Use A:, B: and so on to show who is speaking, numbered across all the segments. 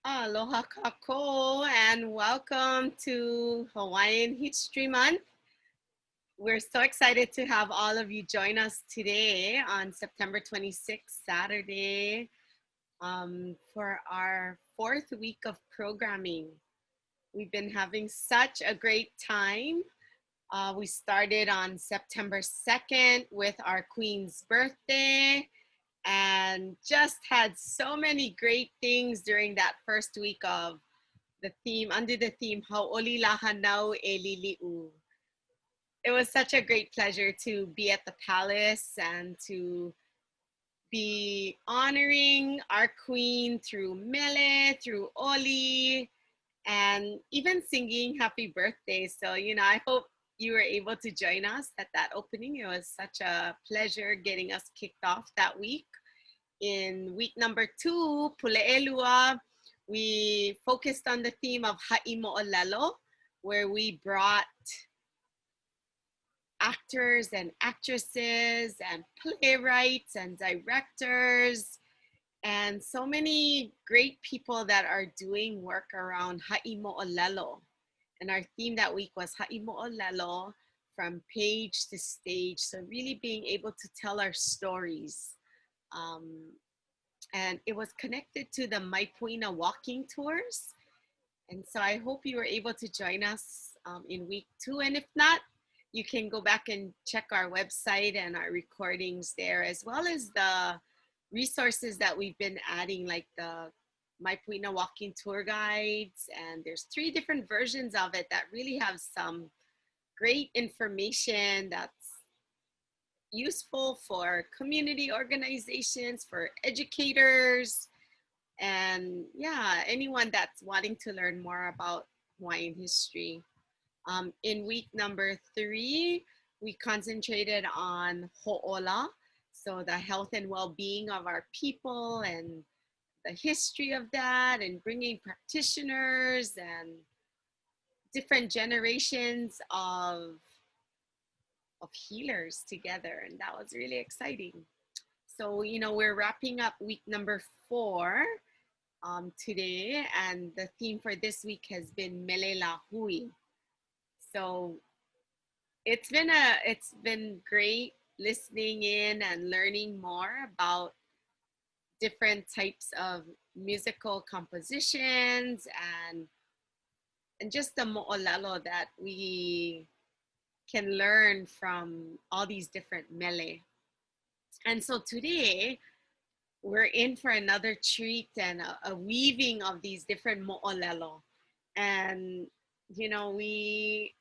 A: Aloha kako and welcome to Hawaiian History Month. We're so excited to have all of you join us today on September 26th, Saturday, for our fourth week of programming. We've been having such a great time. We started on September 2nd with our Queen's birthday and just had so many great things during that first week of the theme, under the theme, Hau'oli Lahanau e Liliʻu. It was such a great pleasure to be at the palace and to be honoring our queen through mele, through oli, and even singing happy birthday. So, I hope you were able to join us at that opening. It was such a pleasure getting us kicked off that week. In week number 2, Pule'elua, we focused on the theme of Ha'imo'olelo, where we brought actors and actresses and playwrights and directors and so many great people that are doing work around Ha'imo'olelo. And our theme that week was Ha'imo'olelo, from page to stage. So really being able to tell our stories. And it was connected to the Maipuina walking tours. And so I hope you were able to join us in week 2. And if not, you can go back and check our website and our recordings there, as well as the resources that we've been adding, like the Maipuina walking tour guides. And there's 3 different versions of it that really have some great information that's useful for community organizations, for educators, and yeah, anyone that's wanting to learn more about Hawaiian history. In week number 3, we concentrated on ho'ola, so the health and well-being of our people and the history of that, and bringing practitioners and different generations of healers together, and that was really exciting. So, we're wrapping up week number 4 today, and the theme for this week has been Mele Hui. So it's been great listening in and learning more about different types of musical compositions and just the mo'olelo that we can learn from all these different mele. And so today we're in for another treat and a weaving of these different mo'olelo. And we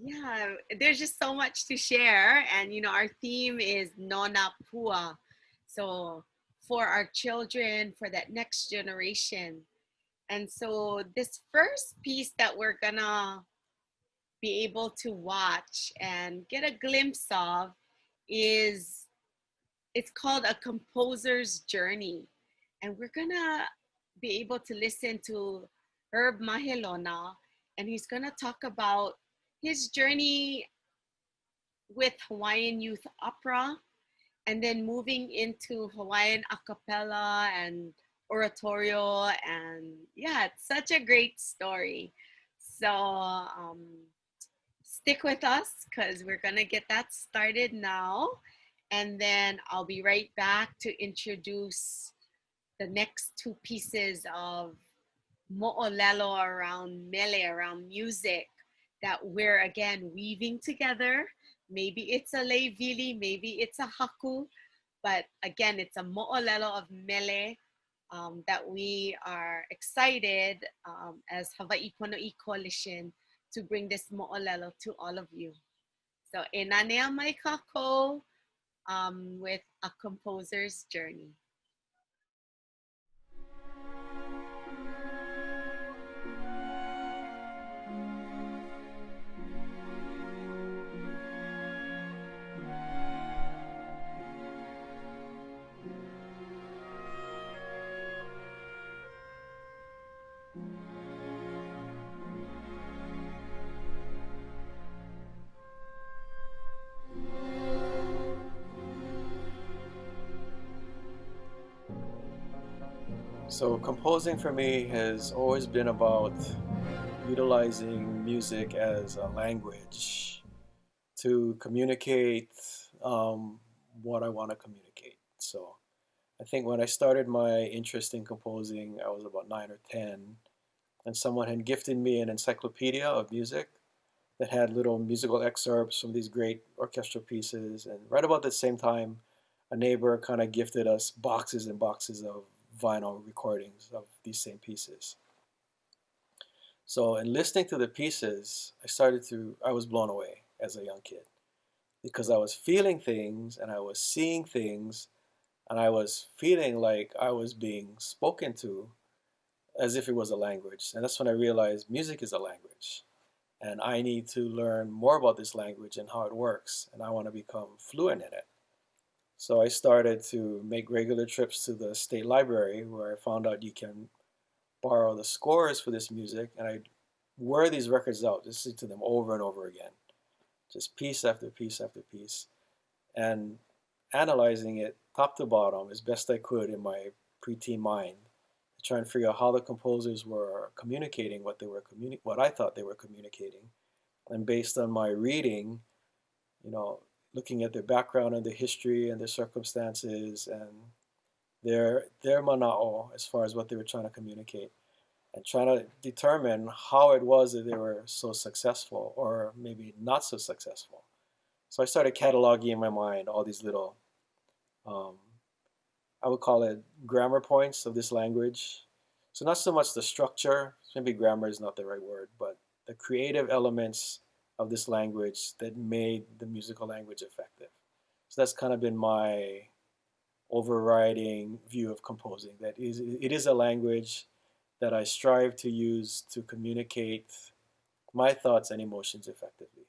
A: yeah, there's just so much to share. And our theme is Nona Pua. So for our children, for that next generation. And so this first piece that we're gonna be able to watch and get a glimpse of is, it's called A Composer's Journey. And we're gonna be able to listen to Herb Mahelona, and he's gonna talk about his journey with Hawaiian youth opera, and then moving into Hawaiian a cappella and oratorio. And yeah, it's such a great story. So stick with us because we're gonna get that started now. And then I'll be right back to introduce the next 2 pieces of mo'olelo around mele, around music, that we're again weaving together. Maybe it's a leivili, maybe it's a haku, but again, it's a mo'olelo of mele that we are excited as Hawaii Pono'i Coalition to bring this mo'olelo to all of you. So, enanea mai kako with A Composer's Journey.
B: So composing for me has always been about utilizing music as a language to communicate um, what I want to communicate. So I think when I started my interest in composing, I was about 9 or 10, and someone had gifted me an encyclopedia of music that had little musical excerpts from these great orchestral pieces. And right about the same time, a neighbor kind of gifted us boxes and boxes of vinyl recordings of these same pieces. So in listening to the pieces, I was blown away as a young kid because I was feeling things and I was seeing things and I was feeling like I was being spoken to as if it was a language. And that's when I realized music is a language. And I need to learn more about this language and how it works. And I want to become fluent in it. So I started to make regular trips to the state library where I found out you can borrow the scores for this music. And I'd wear these records out, listen to them over and over again, just piece after piece after piece, and analyzing it top to bottom as best I could in my preteen mind to try and figure out how the composers were communicating what I thought they were communicating. And based on my reading, you know, looking at their background and their history and their circumstances and their mana'o as far as what they were trying to communicate, and trying to determine how it was that they were so successful or maybe not so successful. So I started cataloging in my mind all these little, um, I would call it grammar points of this language. So not so much the structure, maybe grammar is not the right word, but the creative elements of this language that made the musical language effective. So that's kind of been my overriding view of composing. It is a language that I strive to use to communicate my thoughts and emotions effectively.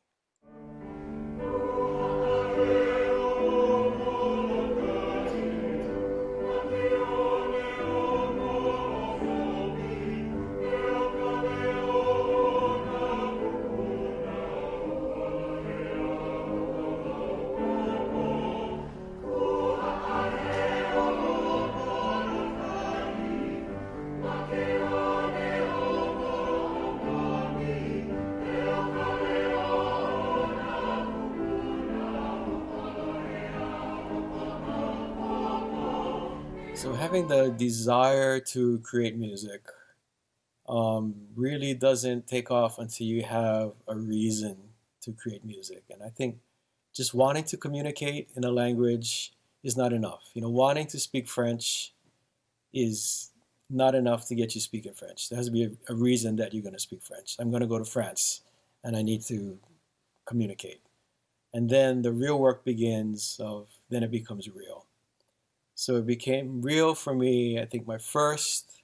B: So having the desire to create music really doesn't take off until you have a reason to create music. And I think just wanting to communicate in a language is not enough. You know, wanting to speak French is not enough to get you speaking French. There has to be a reason that you're going to speak French. I'm going to go to France and I need to communicate. And then the real work begins then it becomes real. So it became real for me. I think my first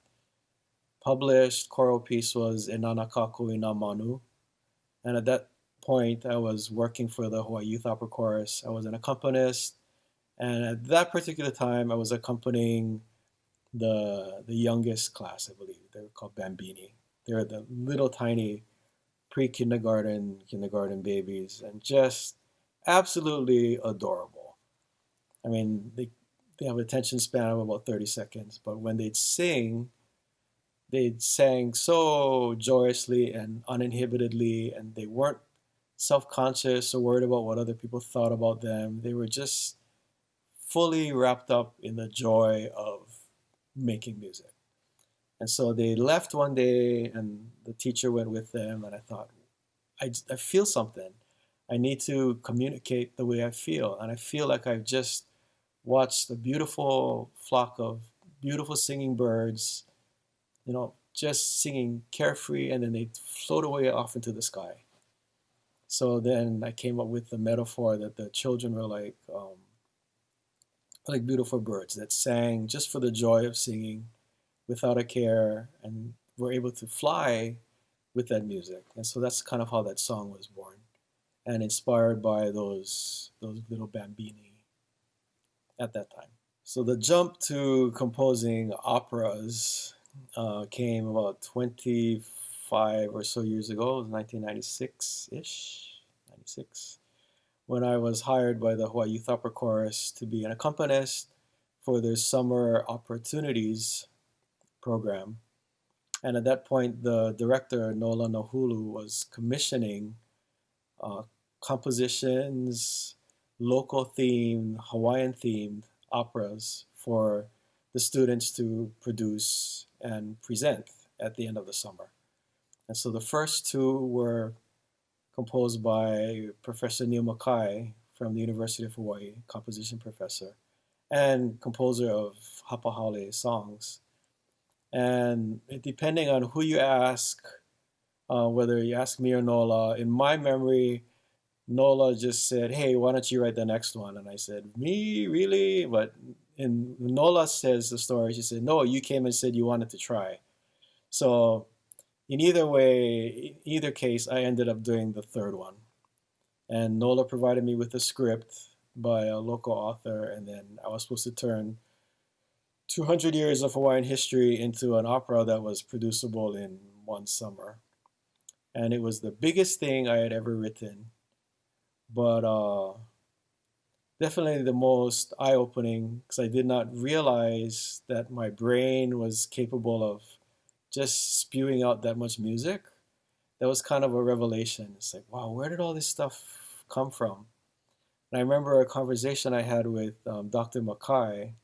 B: published choral piece was Inana Kako Ina Manu. And at that point, I was working for the Hawaii Youth Opera Chorus. I was an accompanist. And at that particular time, I was accompanying the youngest class, I believe. They were called Bambini. They were the little tiny kindergarten babies, and just absolutely adorable. I mean, they have an attention span of about 30 seconds, but when they sang so joyously and uninhibitedly, and they weren't self-conscious or worried about what other people thought about them. They were just fully wrapped up in the joy of making music. And so they left one day, and the teacher went with them, and I thought, I feel something. I need to communicate the way I feel, and I feel like I've just watched a beautiful flock of beautiful singing birds, just singing carefree, and then they float away off into the sky. So then I came up with the metaphor that the children were like beautiful birds that sang just for the joy of singing without a care and were able to fly with that music. And so that's kind of how that song was born and inspired by those little bambini at that time. So the jump to composing operas came about 25 or so years ago. It was 1996-ish, 96, when I was hired by the Hawaii Youth Opera Chorus to be an accompanist for their summer opportunities program. And at that point, the director, Nola Nohulu, was commissioning uh, compositions, local themed, Hawaiian themed operas for the students to produce and present at the end of the summer. And so the first two were composed by Professor Neil Mackay from the University of Hawaii, composition professor, and composer of Hapahale songs. And depending on who you ask, whether you ask me or Nola, in my memory, Nola just said, "Hey, why don't you write the next one?" And I said, "Me, really?" But Nola says the story. She said, "No, you came and said you wanted to try." So in either way, either case, I ended up doing the third one. And Nola provided me with a script by a local author, and then I was supposed to turn 200 years of Hawaiian history into an opera that was producible in one summer. And it was the biggest thing I had ever written, but definitely the most eye-opening, because I did not realize that my brain was capable of just spewing out that much music. That was kind of a revelation. It's like, wow, where did all this stuff come from? And I remember a conversation I had with Dr. Mackay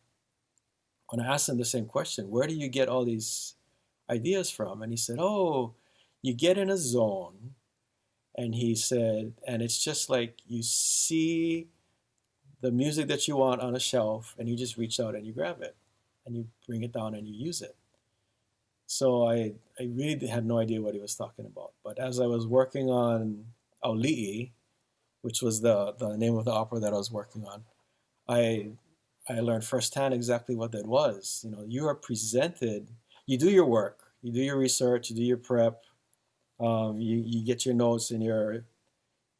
B: when I asked him the same question, where do you get all these ideas from? And he said, oh, you get in a zone. And he said, and it's just like you see the music that you want on a shelf and you just reach out and you grab it and you bring it down and you use it. So I really had no idea what he was talking about. But as I was working on ʻIolani, which was the name of the opera that I was working on, I learned firsthand exactly what that was. You know, you are presented, you do your work, you do your research, you do your prep, you get your notes and your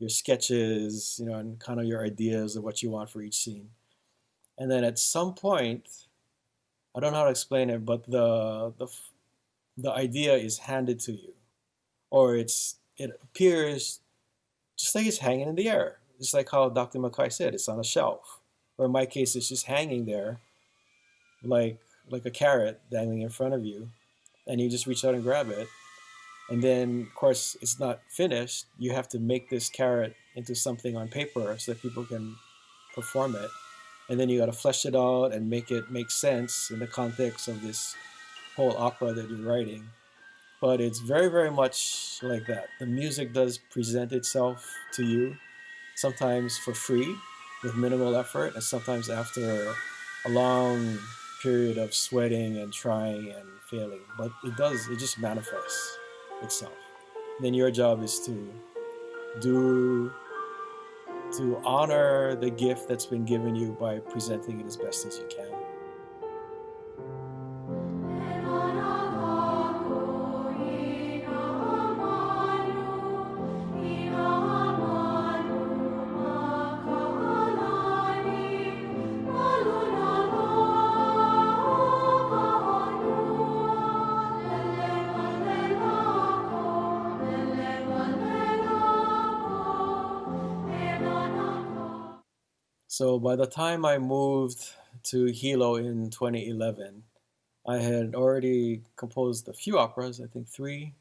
B: sketches, you know, and kind of your ideas of what you want for each scene. And then at some point, I don't know how to explain it, but the idea is handed to you, or it appears just like it's hanging in the air, just like how Dr. Mackay said, it's on a shelf. Or in my case, it's just hanging there, like a carrot dangling in front of you, and you just reach out and grab it. And then, of course, it's not finished. You have to make this carrot into something on paper so that people can perform it. And then you got to flesh it out and make it make sense in the context of this whole opera that you're writing. But it's very, very much like that. The music does present itself to you, sometimes for free, with minimal effort, and sometimes after a long period of sweating and trying and failing. But it just manifests itself. And then your job is to honor the gift that's been given you by presenting it as best as you can. So by the time I moved to Hilo in 2011, I had already composed a few operas, I think three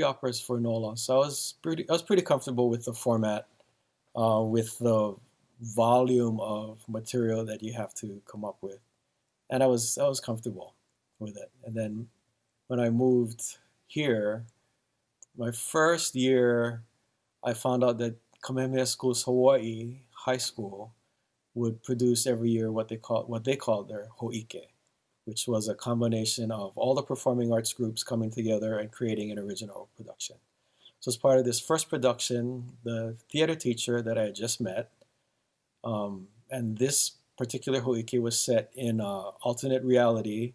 B: operas for Nola. So I was pretty comfortable with the format, with the volume of material that you have to come up with, and I was comfortable with it. And then when I moved here, my first year, I found out that Kamehameha Schools Hawaii High School would produce every year what they called their ho'ike, which was a combination of all the performing arts groups coming together and creating an original production. So as part of this first production, the theater teacher that I had just met, and this particular ho'ike was set in an alternate reality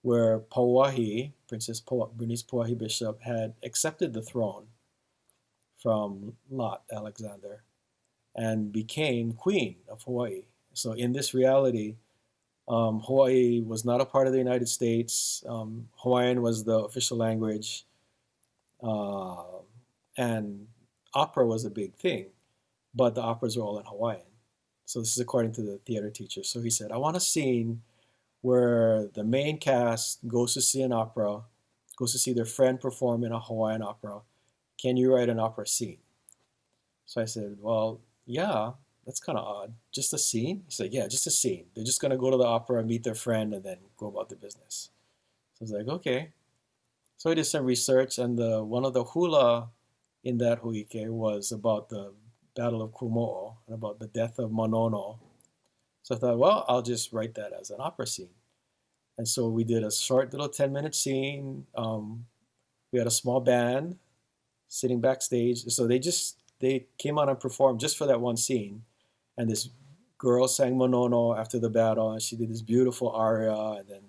B: where Pauahi, Princess Bernice Pauahi Bishop, had accepted the throne from Lot Alexander and became Queen of Hawaii. So in this reality, Hawaii was not a part of the United States. Hawaiian was the official language, and opera was a big thing, but the operas were all in Hawaiian. So this is according to the theater teacher. So he said, I want a scene where the main cast goes to see an opera, goes to see their friend perform in a Hawaiian opera. Can you write an opera scene? So I said, well, yeah, that's kind of odd. Just a scene? He said, yeah, just a scene. They're just going to go to the opera, meet their friend, and then go about the business. So I was like, okay. So I did some research, and one of the hula in that huike was about the Battle of Kumo'o and about the death of Monono. So I thought, well, I'll just write that as an opera scene. And so we did a short little 10-minute scene. We had a small band sitting backstage. So they came out and performed just for that one scene. And this girl sang Monono after the battle, and she did this beautiful aria. And then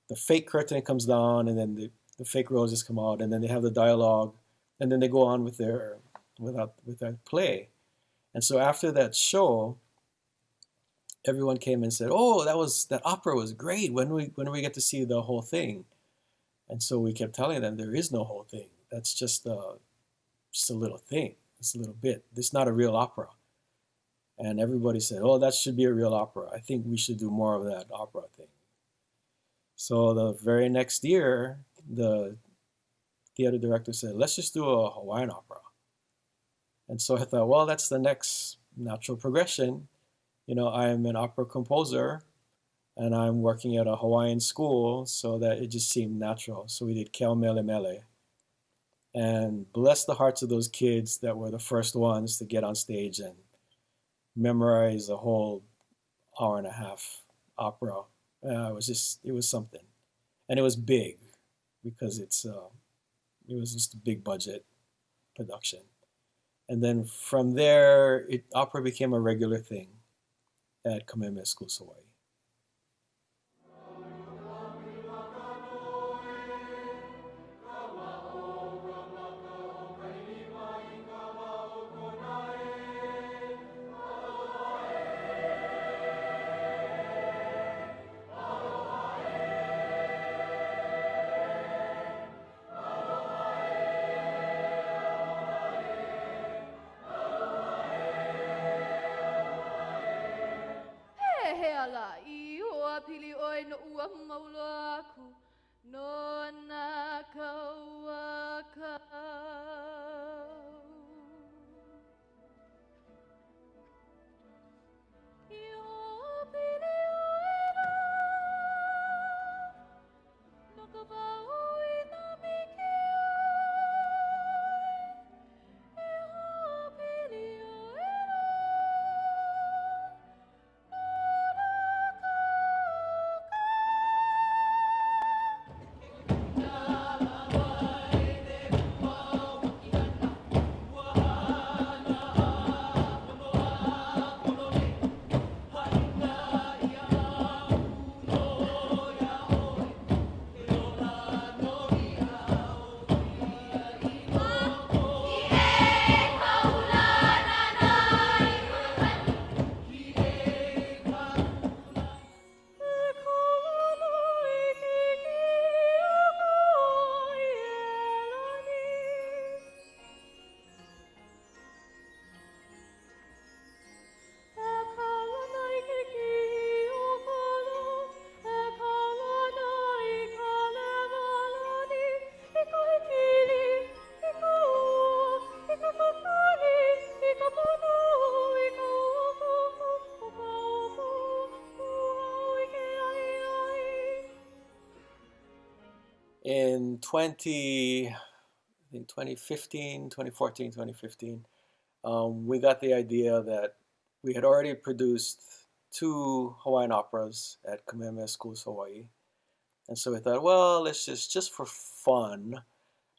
B: the fake curtain comes down, and then the fake roses come out, and then they have the dialogue, and then they go on with their play. And so after that show, everyone came and said, "Oh, that opera was great. When do we get to see the whole thing?" And so we kept telling them there is no whole thing. That's just a little thing. It's a little bit. This is not a real opera. And everybody said, "Oh, that should be a real opera. I think we should do more of that opera thing." So the very next year, the theater director said, "Let's just do a Hawaiian opera." And so I thought, well, that's the next natural progression. I'm an opera composer, and I'm working at a Hawaiian school, so that it just seemed natural. So we did Kel Mele Mele. And bless the hearts of those kids that were the first ones to get on stage and memorize a whole hour and a half opera. It was something. And it was big because it was just a big budget production. And then from there, opera became a regular thing at Kamehameha Schools Hawaii. In 2015, 2014, 2015, we got the idea that we had already produced 2 Hawaiian operas at Kamehameha Schools Hawaii. And so we thought, well, let's just for fun,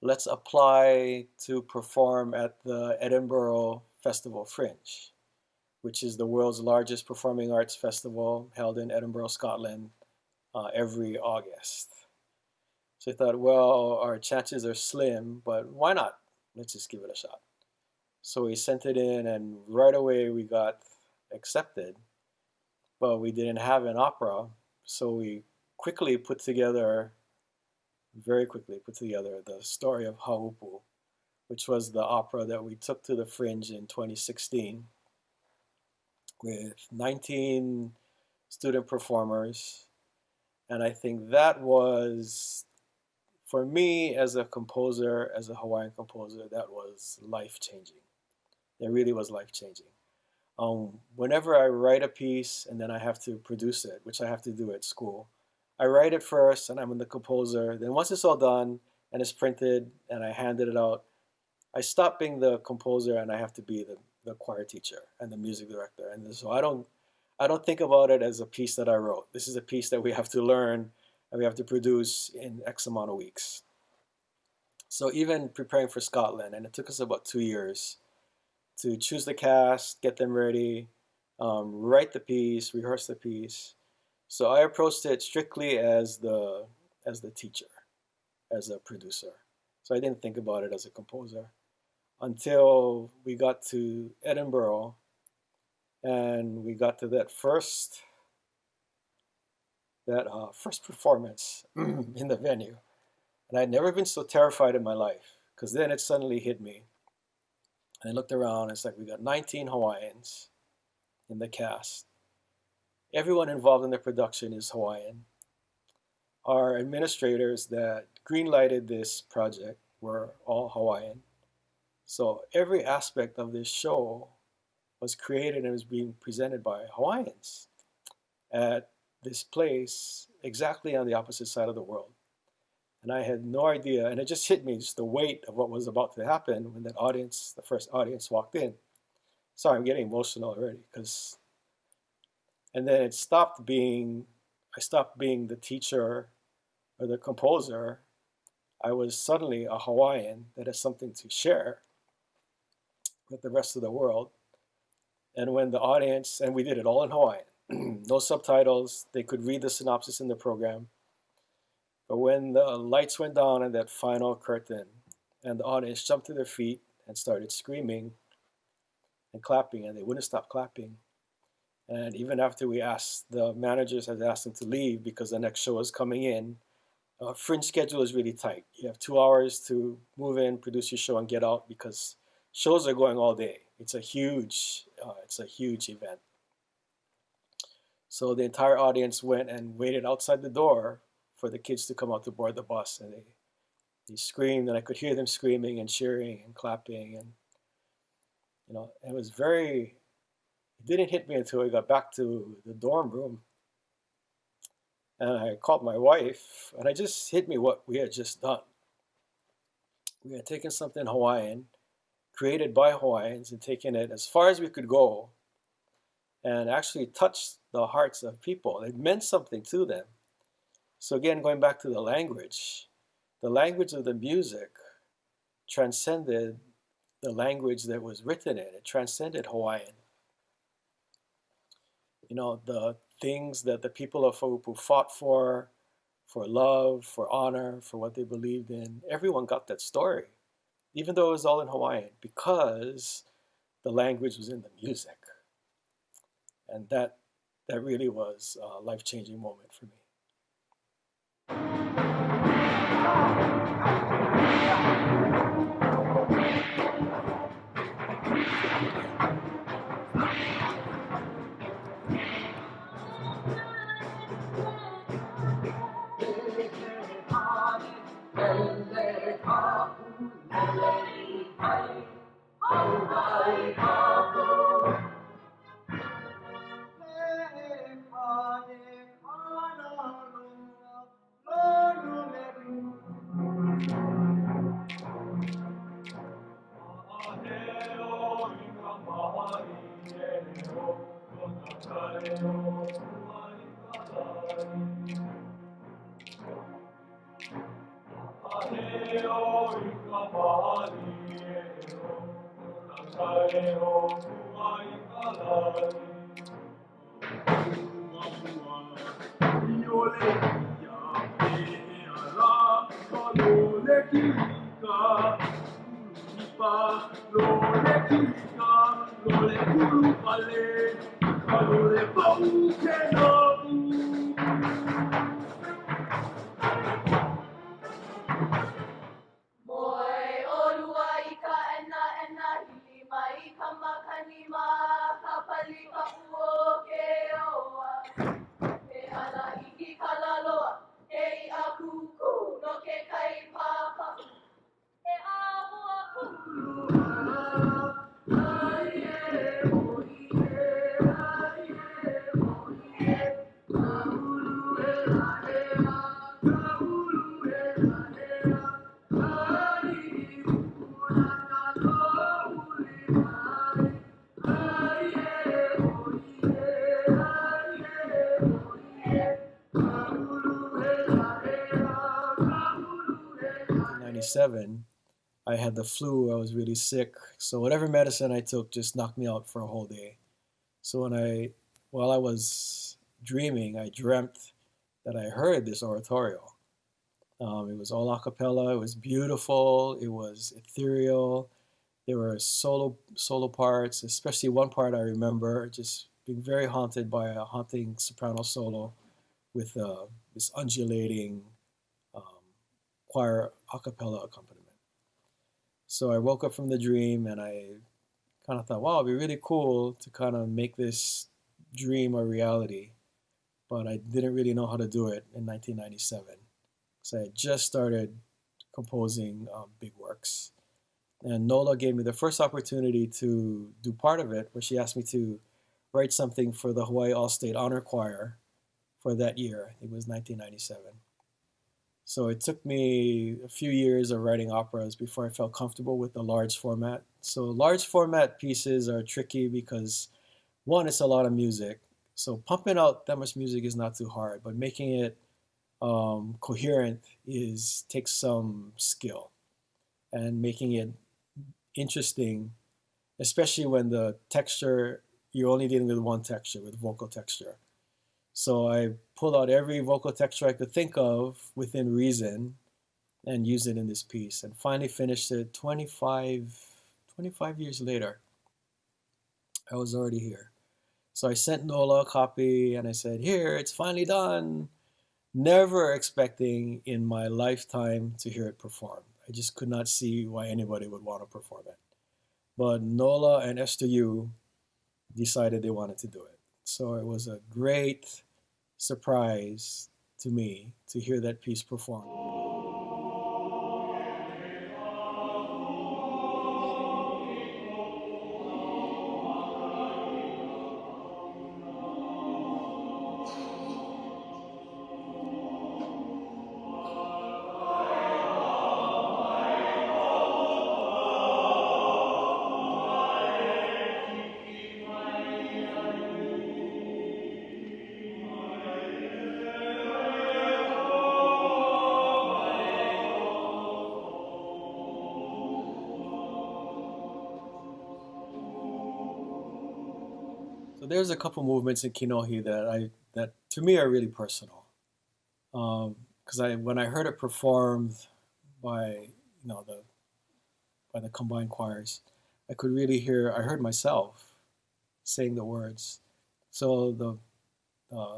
B: let's apply to perform at the Edinburgh Festival Fringe, which is the world's largest performing arts festival held in Edinburgh, Scotland, every August. So I thought, well, our chances are slim, but why not? Let's just give it a shot. So we sent it in, and right away we got accepted, but we didn't have an opera. So we very quickly put together the story of Haupu, which was the opera that we took to the Fringe in 2016 with 19 student performers. And I think that was, for me as a composer, as a Hawaiian composer, that was life-changing. It really was life-changing. Whenever I write a piece and then I have to produce it, which I have to do at school, I write it first and I'm the composer. Then once it's all done and it's printed and I handed it out, I stop being the composer and I have to be the choir teacher and the music director. And so I don't think about it as a piece that I wrote. This is a piece that we have to learn and we have to produce in X amount of weeks. So even preparing for Scotland, and it took us about 2 years to choose the cast, get them ready, write the piece, rehearse the piece. So I approached it strictly as the teacher, as a producer. So I didn't think about it as a composer until we got to Edinburgh and we got to that first performance in the venue. And I'd never been so terrified in my life, because then it suddenly hit me. And I looked around, it's like we got 19 Hawaiians in the cast. Everyone involved in the production is Hawaiian. Our administrators that green-lighted this project were all Hawaiian. So every aspect of this show was created and was being presented by Hawaiians at this place exactly on the opposite side of the world. And I had no idea, and it just hit me, just the weight of what was about to happen when that audience, the first audience, walked in. Sorry, I'm getting emotional already, and then it stopped being, I stopped being the teacher or the composer. I was suddenly a Hawaiian that has something to share with the rest of the world. And when the audience, and we did it all in Hawaiian, no subtitles, they could read the synopsis in the program. But when the lights went down in that final curtain and the audience jumped to their feet and started screaming and clapping, and they wouldn't stop clapping. And even after we asked, the managers had asked them to leave because the next show was coming in, fringe schedule is really tight. You have 2 hours to move in, produce your show, and get out because shows are going all day. It's a huge event. So the entire audience went and waited outside the door for the kids to come out to board the bus, and they screamed, and I could hear them screaming and cheering and clapping, and it was it didn't hit me until we got back to the dorm room, and I called my wife, and it just hit me what we had just done. We had taken something Hawaiian, created by Hawaiians, and taken it as far as we could go, and actually touched the hearts of people. It meant something to them. So again, going back to the language of the music transcended the language that was written in. It transcended Hawaiian. The things that the people of Haupu fought for love, for honor, for what they believed in, everyone got that story, even though it was all in Hawaiian, because the language was in the music. And that really was a life-changing moment for me. 1997, I had the flu. I was really sick. So whatever medicine I took just knocked me out for a whole day. So while I was dreaming, I dreamt that I heard this oratorio. It was all a cappella. It was beautiful. It was ethereal. There were solo parts, especially one part I remember just being very haunted by a haunting soprano solo with this undulating um, choir a cappella accompaniment. So I woke up from the dream and I kind of thought, wow, it'd be really cool to kind of make this dream a reality. But I didn't really know how to do it in 1997. So I had just started composing big works. And Nola gave me the first opportunity to do part of it, where she asked me to write something for the Hawaii All-State Honor Choir for that year. I think it was 1997. So it took me a few years of writing operas before I felt comfortable with the large format. So large format pieces are tricky because, one, it's a lot of music. So pumping out that much music is not too hard, but making it coherent takes some skill, and making it interesting, especially when the texture, you're only dealing with one texture, with vocal texture. So I pulled out every vocal texture I could think of within reason and used it in this piece, and finally finished it 25 years later. I was already here. So I sent Nola a copy and I said, here, it's finally done. Never expecting in my lifetime to hear it performed. I just could not see why anybody would want to perform it. But Nola and Esther Yu decided they wanted to do it. So it was a great surprise to me to hear that piece performed. So there's a couple movements in Kinohi that to me are really personal. Because when I heard it performed by by the combined choirs, I could really hear. I heard myself saying the words. So the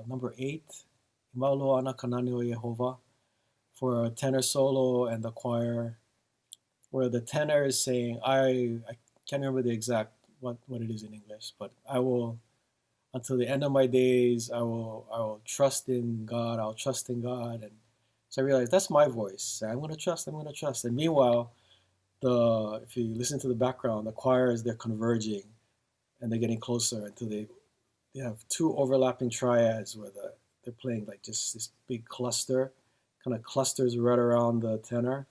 B: number 8, Imaulo ana kanani o Yehovah, for a tenor solo and the choir, where the tenor is saying, I can't remember the exact what it is in English, but I will, until the end of my days, I will trust in God. I'll trust in God. And so I realized that's my voice. I'm going to trust. And meanwhile, if you listen to the background, the choirs, they're converging and they're getting closer until they have two overlapping triads where they're playing like just this big cluster, kind of clusters right around the tenor.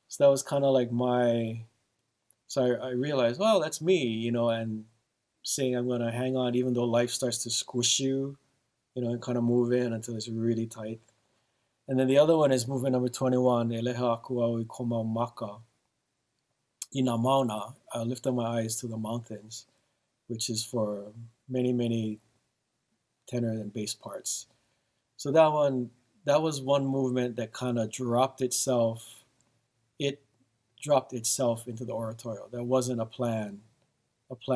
B: So that was kind of like so I realized, well, that's me, and saying I'm going to hang on even though life starts to squish you, and kind of move in until it's really tight. And then the other one is movement number 21, Eleha Akuaui Komau Maka. Ina Mauna, I lift up my eyes to the mountains, which is for many, many tenor and bass parts. So that was one movement that kind of dropped itself. It dropped itself into the oratorio. That wasn't a planned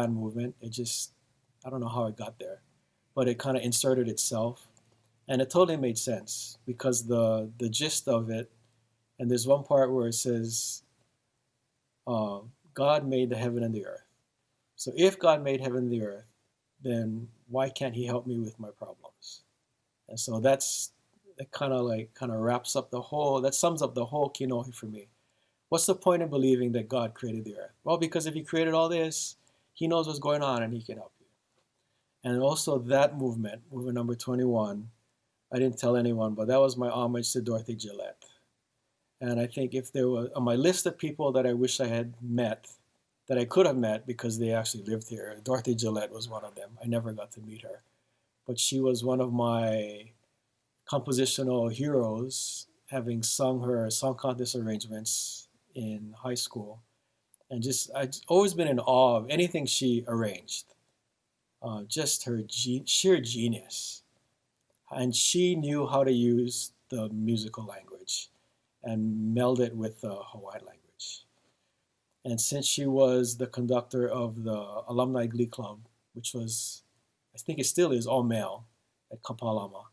B: movement. It just, I don't know how it got there, but it kind of inserted itself, and it totally made sense because the gist of it, and there's one part where it says, God made the heaven and the earth. So if God made heaven and the earth, then why can't he help me with my problems? And so that kind of wraps up that sums up the whole Kinohi for me. What's the point of believing that God created the earth? Well, because if he created all this, he knows what's going on and he can help you. And also that movement number 21, I didn't tell anyone, but that was my homage to Dorothy Gillette. And I think if there were on my list of people that I wish I had met, that I could have met because they actually lived here, Dorothy Gillette was one of them. I never got to meet her, but she was one of my compositional heroes having sung her song contest arrangements in high school, and just I've always been in awe of anything she arranged. Just her sheer genius, and she knew how to use the musical language and meld it with the Hawaiian language. And since she was the conductor of the Alumni Glee Club, which was, I think it still is, all male at Kapalama,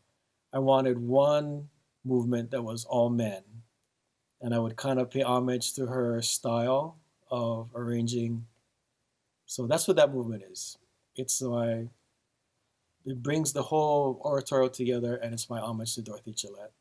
B: I wanted one movement that was all men. And I would kind of pay homage to her style of arranging. So that's what that movement is. It's my, it brings the whole oratorio together, and it's my homage to Dorothy Gillette.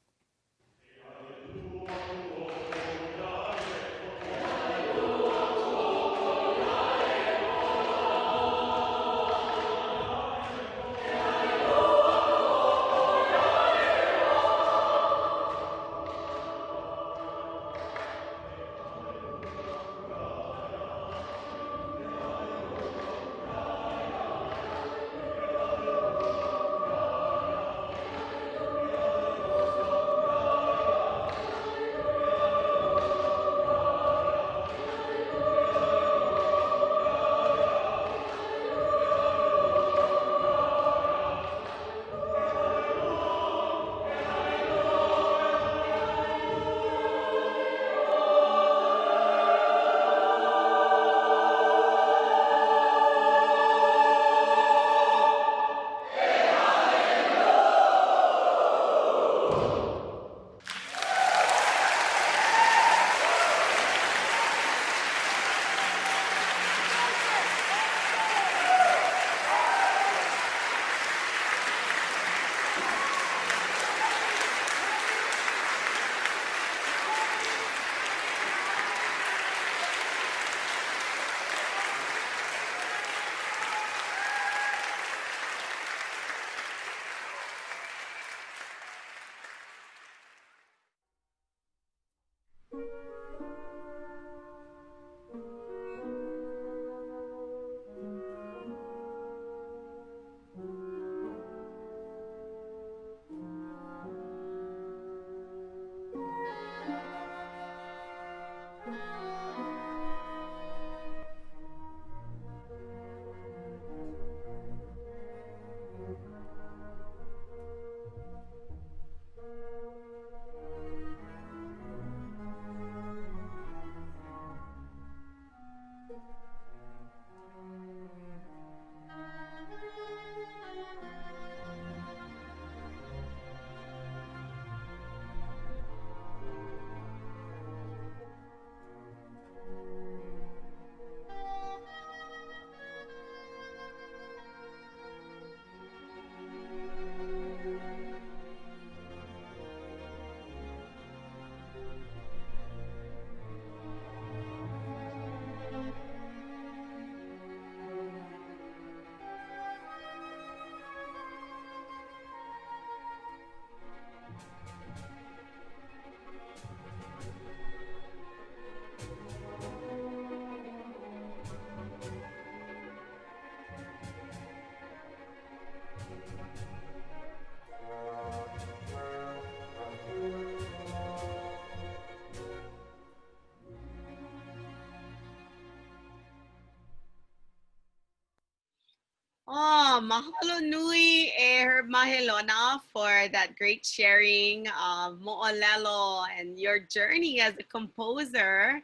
A: Oh, mahalo nui e Herb Mahelona for that great sharing of Mo'olelo and your journey as a composer.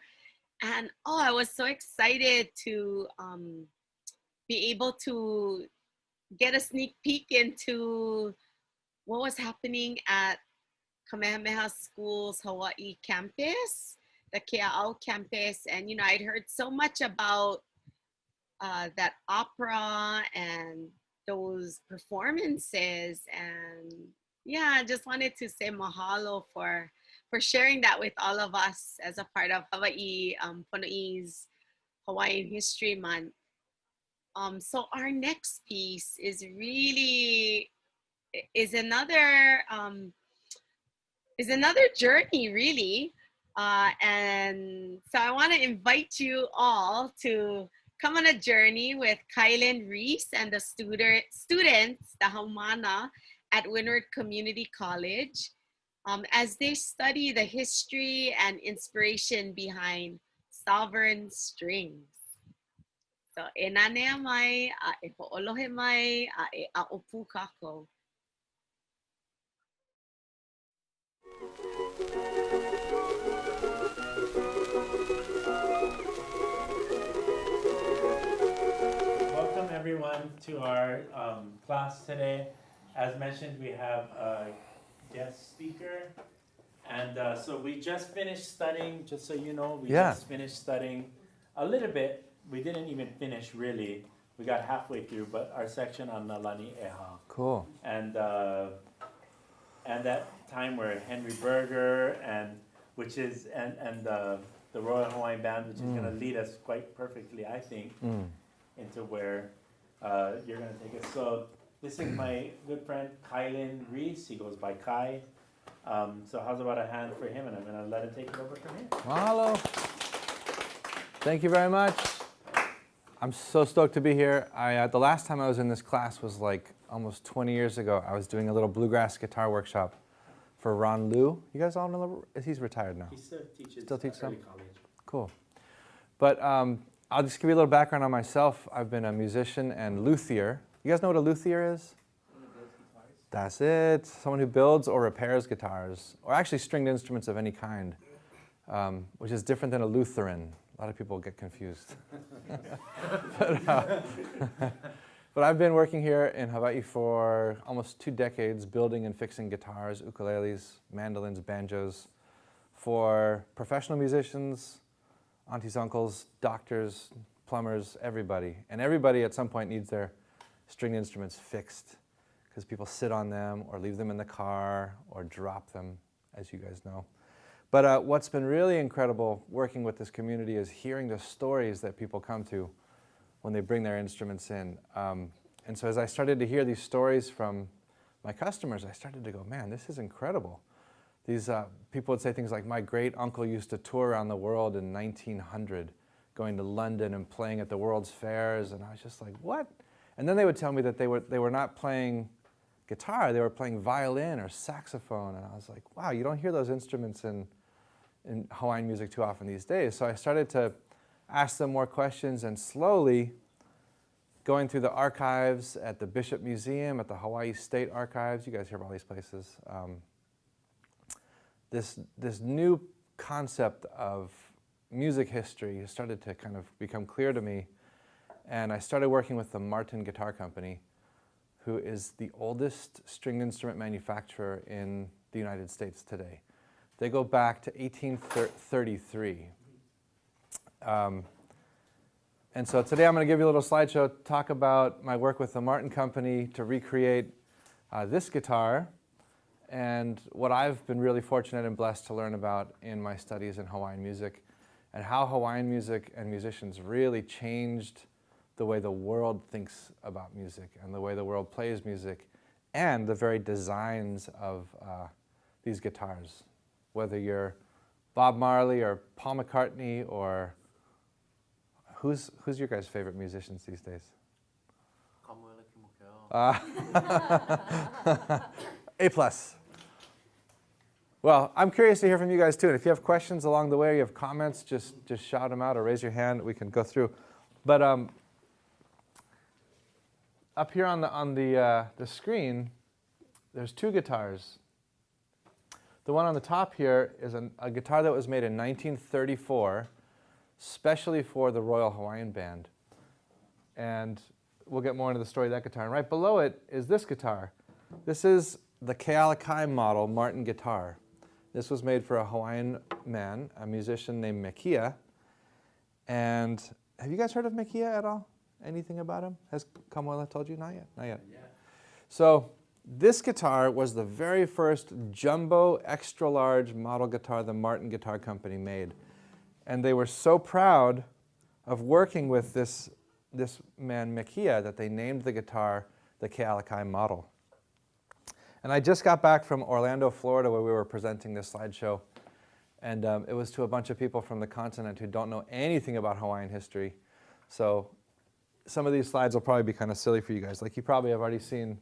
A: And oh, I was so excited to be able to get a sneak peek into what was happening at Kamehameha School's Hawaii campus, the Kea'au campus. And, you know, I'd heard so much about that opera and those performances. And yeah, I just wanted to say mahalo for sharing that with all of us as a part of Hawaii Pono'i's Hawaiian History Month. So our next piece is really is another journey, really. And so I want to invite you all to come on a journey with Kilin Reece and the students, the Haumana at Windward Community College. as they study the history and inspiration behind sovereign strings. So, e nanea mai, e ho'olohe mai, e a'opu kako.
C: Welcome everyone to our class today. As mentioned, we have a guest speaker. And so we just finished studying, just so you know, we just finished studying a little bit. We didn't even finish really. We got halfway through, but our section on ʻIolani eha.
D: Cool.
C: And that time where Henry Berger and the Royal Hawaiian Band, which is going to lead us quite perfectly, I think, into where you're going to take us. So this is my good friend Kilin Reece. He goes by Kai. So how's about a hand for him, and I'm going to let him take it over from here.
D: Mahalo. Thank you very much. I'm so stoked to be here. The last time I was in this class was like almost 20 years ago. I was doing a little bluegrass guitar workshop for Ron Liu. You guys all know, he's retired now.
C: He still teaches
D: early
C: college.
D: Cool. But I'll just give you a little background on myself. I've been a musician and luthier. You guys know what a luthier is? That's it. Someone who builds or repairs guitars, or actually stringed instruments of any kind, which is different than a Lutheran. A lot of people get confused. But I've been working here in Hawaii for almost 2 decades, building and fixing guitars, ukuleles, mandolins, banjos, for professional musicians, aunties, uncles, doctors, plumbers, everybody. And everybody at some point needs their stringed instruments fixed, because people sit on them or leave them in the car or drop them, as you guys know. But what's been really incredible working with this community is hearing the stories that people come to when they bring their instruments in. And so as I started to hear these stories from my customers, I started to go, man, this is incredible. These people would say things like, my great uncle used to tour around the world in 1900, going to London and playing at the World's Fairs. And I was just like, what? And then they would tell me that they were not playing guitar, they were playing violin or saxophone. And I was like, wow, you don't hear those instruments in Hawaiian music too often these days. So I started to ask them more questions, and slowly going through the archives at the Bishop Museum, at the Hawaii State Archives, you guys hear about all these places, this new concept of music history started to kind of become clear to me. And I started working with the Martin Guitar Company, who is the oldest stringed instrument manufacturer in the United States today. They go back to 1833. And so today I'm going to give you a little slideshow, talk about my work with the Martin Company to recreate this guitar, and what I've been really fortunate and blessed to learn about in my studies in Hawaiian music, and how Hawaiian music and musicians really changed the way the world thinks about music and the way the world plays music, and the very designs of these guitars. Whether you're Bob Marley or Paul McCartney, or who's your guys' favorite musicians these days? A+. Well, I'm curious to hear from you guys too. And if you have questions along the way, you have comments, just shout them out or raise your hand. We can go through. But up here on the screen, there's 2 guitars. The one on the top here is a guitar that was made in 1934, specially for the Royal Hawaiian Band. And we'll get more into the story of that guitar. And right below it is this guitar. This is the Kealakai model Martin guitar. This was made for a Hawaiian man, a musician named Mekia. And have you guys heard of Mekia at all? Anything about him? Has Kamoila told you? Not yet. Not yet.
C: Yeah.
D: So this guitar was the very first jumbo extra large model guitar the Martin Guitar Company made. And they were so proud of working with this man Mekia that they named the guitar the Kealakai model. And I just got back from Orlando, Florida, where we were presenting this slideshow. And it was to a bunch of people from the continent who don't know anything about Hawaiian history. So some of these slides will probably be kind of silly for you guys. Like, you probably have already seen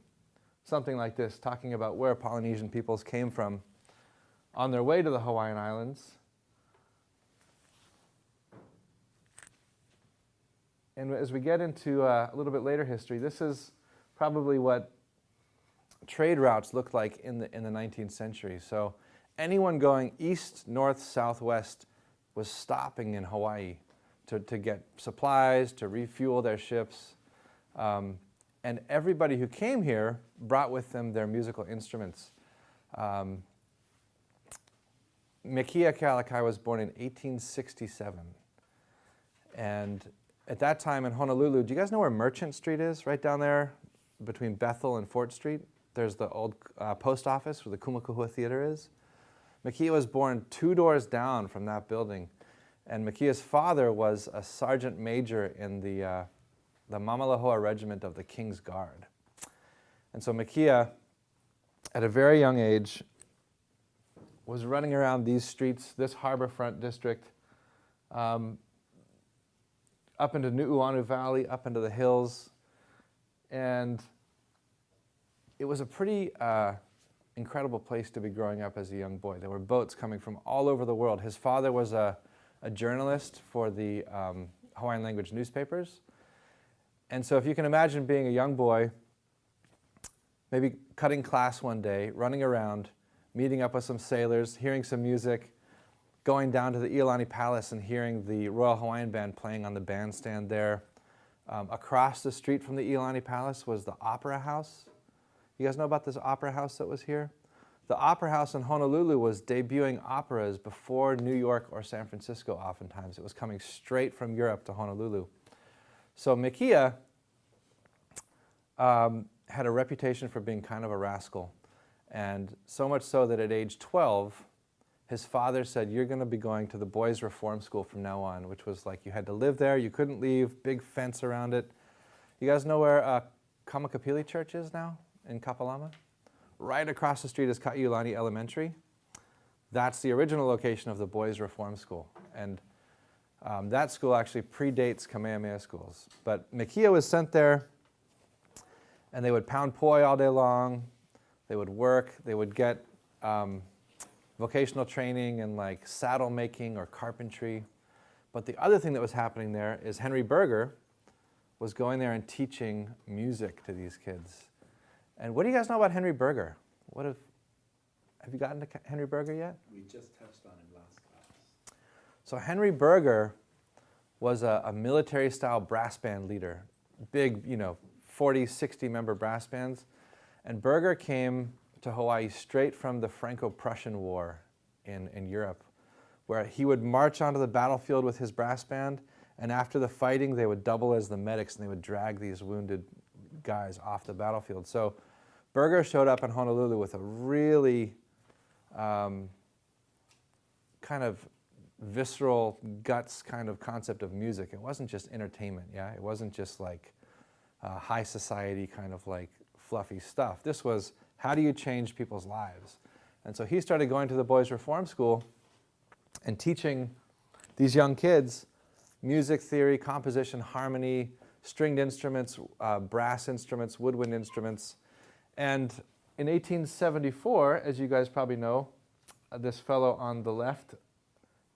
D: something like this, talking about where Polynesian peoples came from on their way to the Hawaiian Islands. And as we get into a little bit later history, this is probably what trade routes looked like in the 19th century. So anyone going east, north, south, west was stopping in Hawaii to get supplies, to refuel their ships. And everybody who came here brought with them their musical instruments. Mekia Kealakai was born in 1867. And at that time in Honolulu, do you guys know where Merchant Street is? Right down there between Bethel and Fort Street. There's the old post office where the Kumakahua Theater is. Mekia was born 2 doors down from that building. And Mekia's father was a sergeant major in the Mamalahoa Regiment of the King's Guard. And so Mekia, at a very young age, was running around these streets, this harborfront district, up into Nu'uanu Valley, up into the hills. And it was a pretty incredible place to be growing up as a young boy. There were boats coming from all over the world. His father was a journalist for the Hawaiian language newspapers. And so if you can imagine being a young boy, maybe cutting class one day, running around, meeting up with some sailors, hearing some music, going down to the ʻIolani Palace and hearing the Royal Hawaiian Band playing on the bandstand there. Across the street from the ʻIolani Palace was the Opera House. You guys know about this opera house that was here? The Opera House in Honolulu was debuting operas before New York or San Francisco oftentimes. It was coming straight from Europe to Honolulu. So Mekia had a reputation for being kind of a rascal. And so much so that at age 12, his father said, you're going to be going to the boys' reform school from now on, which was like you had to live there, you couldn't leave, big fence around it. You guys know where Kamakapili Church is now in Kapalama? Right across the street is Ka'iulani Elementary. That's the original location of the boys' reform school. And that school actually predates Kamehameha schools. But Mekia was sent there, and they would pound poi all day long. They would work. They would get vocational training in like saddle making or carpentry. But the other thing that was happening there is Henry Berger was going there and teaching music to these kids. And what do you guys know about Henry Berger? Have you gotten to Henry Berger yet?
C: We just touched on him last class.
D: So Henry Berger was a military-style brass band leader, big, 40, 60-member brass bands. And Berger came to Hawaii straight from the Franco-Prussian War in Europe, where he would march onto the battlefield with his brass band, and after the fighting, they would double as the medics, and they would drag these wounded guys off the battlefield. So Berger showed up in Honolulu with a really kind of visceral guts kind of concept of music. It wasn't just entertainment, yeah? It wasn't just like high society kind of like fluffy stuff. This was, how do you change people's lives? And so he started going to the boys' reform school and teaching these young kids music theory, composition, harmony, stringed instruments, brass instruments, woodwind instruments. And in 1874, as you guys probably know, this fellow on the left,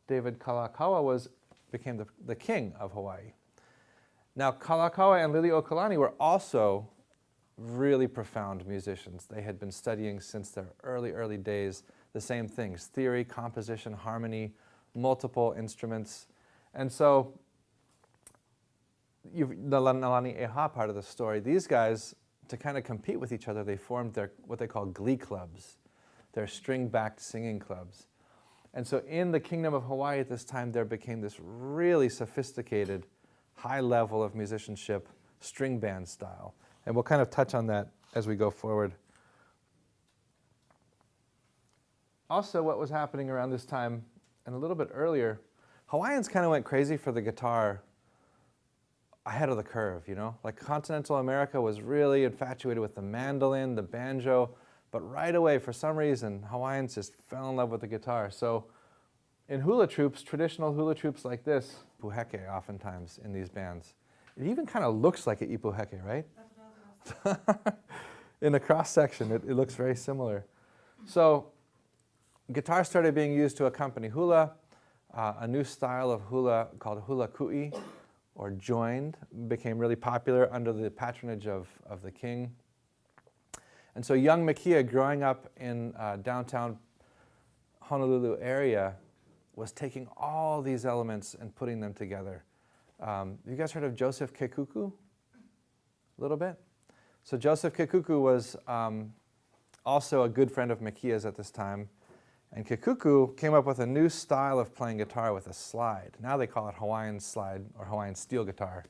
D: David Kalakaua, became the king of Hawaii. Now, Kalakaua and Liliʻuokalani were also really profound musicians. They had been studying since their early days the same things: theory, composition, harmony, multiple instruments. And so the Lanalani Eha part of the story, these guys, to kind of compete with each other, they formed what they call glee clubs. They're string-backed singing clubs. And so in the Kingdom of Hawaii at this time, there became this really sophisticated, high level of musicianship, string band style. And we'll kind of touch on that as we go forward. Also, what was happening around this time, and a little bit earlier, Hawaiians kind of went crazy for the guitar ahead of the curve, Like continental America was really infatuated with the mandolin, the banjo, but right away, for some reason, Hawaiians just fell in love with the guitar. So in hula troops, traditional hula troops like this, ipuheke oftentimes in these bands. It even kind of looks like an ipuheke, right? In the cross section, it looks very similar. So guitar started being used to accompany hula. A new style of hula called hula ku'i, or joined, became really popular under the patronage of the king. And so young Makia, growing up in downtown Honolulu area, was taking all these elements and putting them together. You guys heard of Joseph Kekuku? A little bit? So Joseph Kekuku was also a good friend of Makia's at this time. And Kekuku came up with a new style of playing guitar with a slide. Now they call it Hawaiian slide or Hawaiian steel guitar.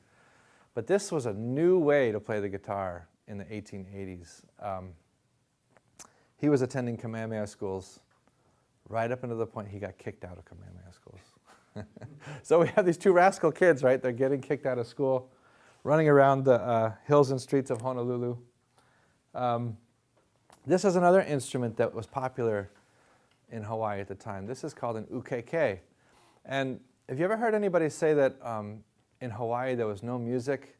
D: But this was a new way to play the guitar in the 1880s. He was attending Kamehameha schools right up until the point he got kicked out of Kamehameha schools. So we have these two rascal kids, right? They're getting kicked out of school, running around the hills and streets of Honolulu. This is another instrument that was popular in Hawaii at the time. This is called an ukeke. And have you ever heard anybody say that in Hawaii there was no music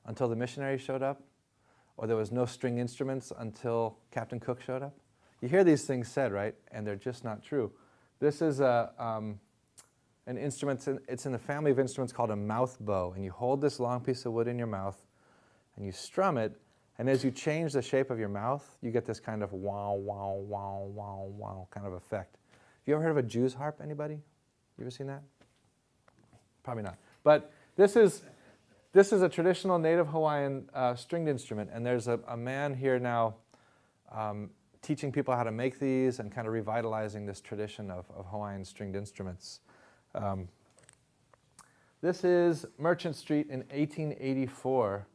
D: until the missionaries showed up? Or there was no string instruments until Captain Cook showed up? You hear these things said, right? And they're just not true. This is an instrument, it's in the family of instruments called a mouth bow. And you hold this long piece of wood in your mouth and you strum it. And as you change the shape of your mouth, you get this kind of wow, wow, wow, wow, wow kind of effect. Have you ever heard of a Jew's harp, anybody? You ever seen that? Probably not. But this is a traditional native Hawaiian stringed instrument. And there's a man here now teaching people how to make these and kind of revitalizing this tradition of Hawaiian stringed instruments. This is Merchant Street in 1884.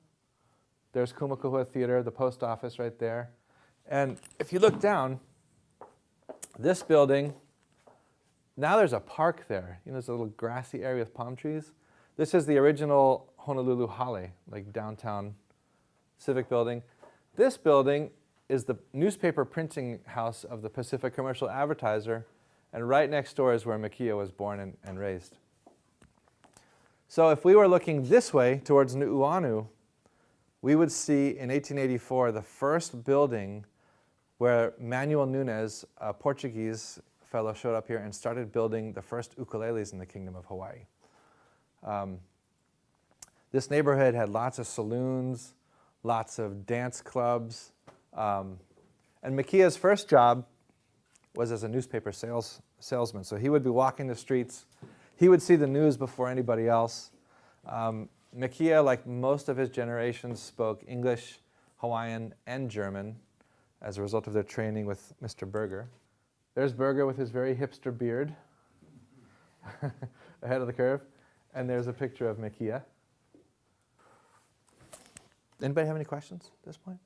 D: There's Kumakahua Theater, the post office right there. And if you look down, this building, now there's a park there. You know, there's a little grassy area with palm trees. This is the original Honolulu Hale, like downtown civic building. This building is the newspaper printing house of the Pacific Commercial Advertiser, and right next door is where Makia was born and raised. So if we were looking this way towards Nu'uanu, we would see in 1884 the first building where Manuel Nunes, a Portuguese fellow, showed up here and started building the first ukuleles in the Kingdom of Hawaii. This neighborhood had lots of saloons, lots of dance clubs, and Makia's first job was as a newspaper salesman. So he would be walking the streets. He would see the news before anybody else. Makia, like most of his generation, spoke English, Hawaiian, and German as a result of their training with Mr. Berger. There's Berger with his very hipster beard ahead of the curve. And there's a picture of Makia. Anybody have any questions at this point?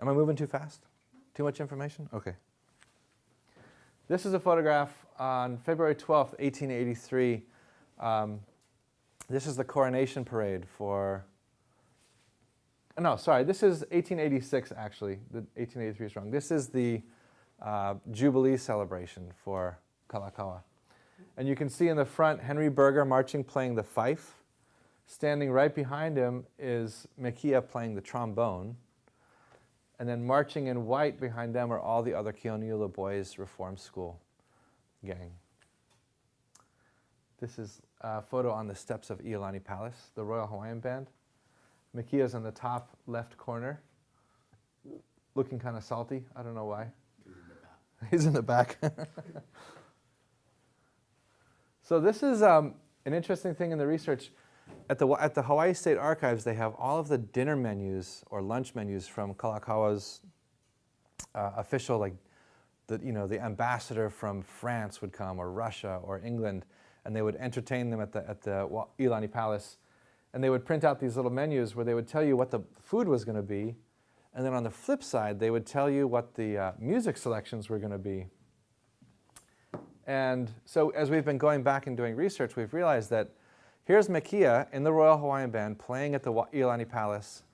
D: Am I moving too fast? Too much information? Okay. This is a photograph on February 12th, 1883. This is the coronation parade for, no, sorry, this is 1886 actually. The 1883 is wrong. This is the Jubilee celebration for Kalakaua. And you can see in the front Henry Berger marching, playing the fife. Standing right behind him is Makia playing the trombone. And then marching in white behind them are all the other Keoniula Boys Reform School gang. This is a photo on the steps of ʻIolani Palace, the Royal Hawaiian Band. Makia's in the top left corner, looking kind of salty. I don't know why. He's in the back. So this is an interesting thing in the research. At the Hawaii State Archives, they have all of the dinner menus or lunch menus from Kalakaua's official, like the ambassador from France would come, or Russia, or England, and they would entertain them at the ʻIolani Palace, and they would print out these little menus where they would tell you what the food was going to be, and then on the flip side, they would tell you what the music selections were going to be. And so as we've been going back and doing research, we've realized that here's Makia in the Royal Hawaiian Band playing at the ʻIolani Palace,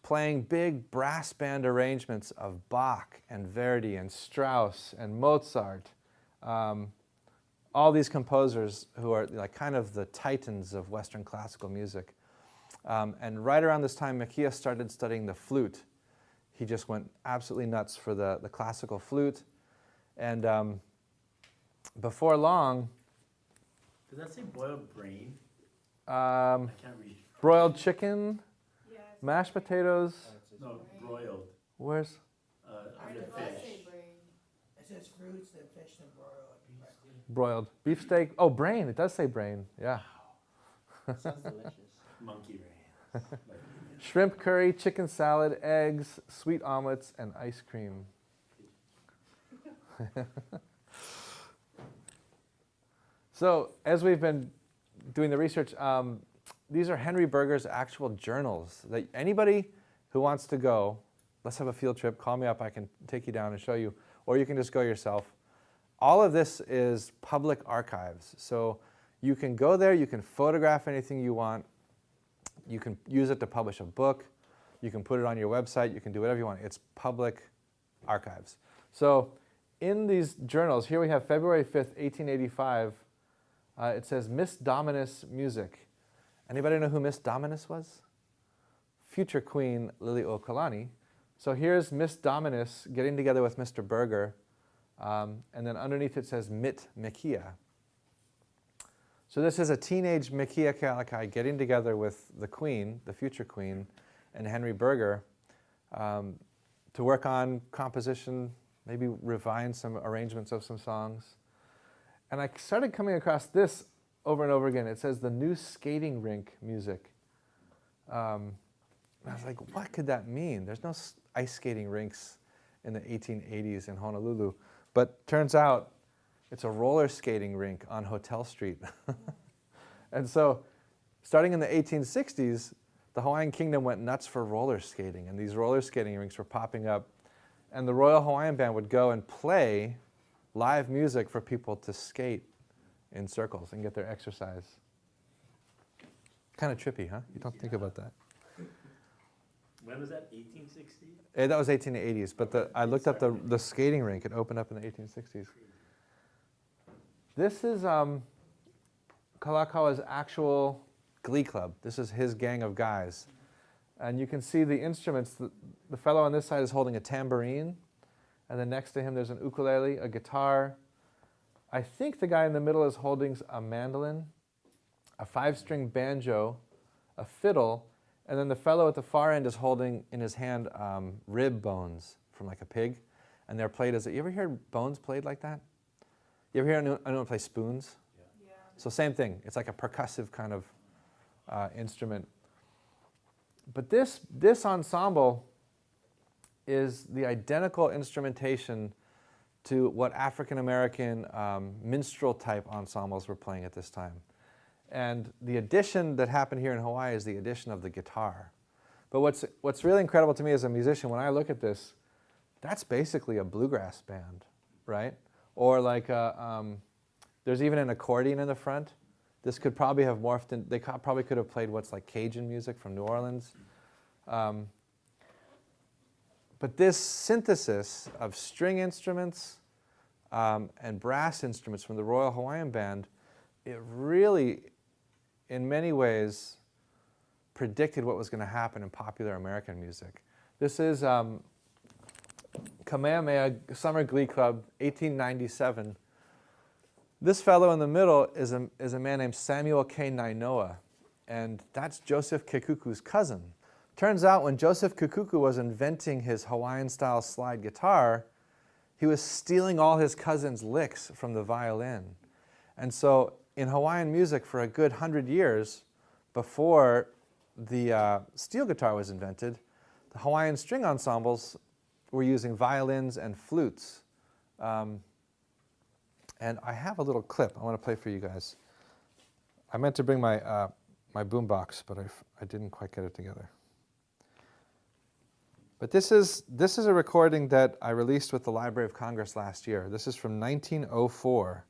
D: playing big brass band arrangements of Bach and Verdi and Strauss and Mozart, all these composers who are like kind of the titans of Western classical music. And right around this time, Makia started studying the flute. He just went absolutely nuts for the classical flute. And before long,
C: Does that say boiled brain?
D: I
C: can't read.
D: broiled chicken, mashed potatoes.
C: No, broiled.
D: Where's?
C: The fish.
E: It says fruits, then fish, then broiled.
D: Broiled beefsteak. Oh, brain. It does say brain. Yeah.
C: Sounds delicious. Monkey brain.
D: Shrimp curry, chicken salad, eggs, sweet omelets, and ice cream. So, as we've been doing the research, these are Henry Berger's actual journals. That anybody who wants to go, let's have a field trip, call me up, I can take you down and show you, or you can just go yourself. All of this is public archives. So you can go there, you can photograph anything you want, you can use it to publish a book, you can put it on your website, you can do whatever you want. It's public archives. So in these journals, here we have February 5th, 1885, it says Miss Dominus Music. Anybody know who Miss Dominus was? Future Queen Liliʻuokalani. So here's Miss Dominus getting together with Mr. Berger, and then underneath it says Mit Mikia. So this is a teenage Mikia Kealakai getting together with the Queen, the future Queen, and Henry Berger to work on composition, maybe refine some arrangements of some songs. And I started coming across this over and over again. It says the new skating rink music. And I was like, what could that mean? There's no ice skating rinks in the 1880s in Honolulu. But turns out it's a roller skating rink on Hotel Street. And so starting in the 1860s, the Hawaiian Kingdom went nuts for roller skating. And these roller skating rinks were popping up. And the Royal Hawaiian Band would go and play live music for people to skate in circles and get their exercise. Kind of trippy, huh? You don't think about that.
C: When was that? 1860?
D: That was 1880s, but I looked up the skating rink. It opened up in the 1860s. This is Kalakaua's actual glee club. This is his gang of guys. And you can see the instruments. The fellow on this side is holding a tambourine, and then next to him there's an ukulele, a guitar. I think the guy in the middle is holding a mandolin, a 5-string banjo, a fiddle, and then the fellow at the far end is holding in his hand rib bones from like a pig, and they're played as you ever hear bones played like that? You ever hear anyone play spoons? Yeah. So same thing. It's like a percussive kind of instrument. But this ensemble is the identical instrumentation to what African American minstrel type ensembles were playing at this time. And the addition that happened here in Hawaii is the addition of the guitar. But what's really incredible to me as a musician, when I look at this, that's basically a bluegrass band, right? Or like there's even an accordion in the front. This could probably have morphed in, they probably could have played what's like Cajun music from New Orleans. But this synthesis of string instruments and brass instruments from the Royal Hawaiian Band, it really, in many ways, predicted what was going to happen in popular American music. This is Kamehameha Summer Glee Club, 1897. This fellow in the middle is a man named Samuel K. Nainoa, and that's Joseph Kekuku's cousin. Turns out when Joseph Kekuku was inventing his Hawaiian-style slide guitar, he was stealing all his cousin's licks from the violin. And so in Hawaiian music for a good 100 years before the steel guitar was invented, the Hawaiian string ensembles were using violins and flutes. And I have a little clip I want to play for you guys. I meant to bring my my boombox, but I didn't quite get it together. But this is a recording that I released with the Library of Congress last year. This is from 1904,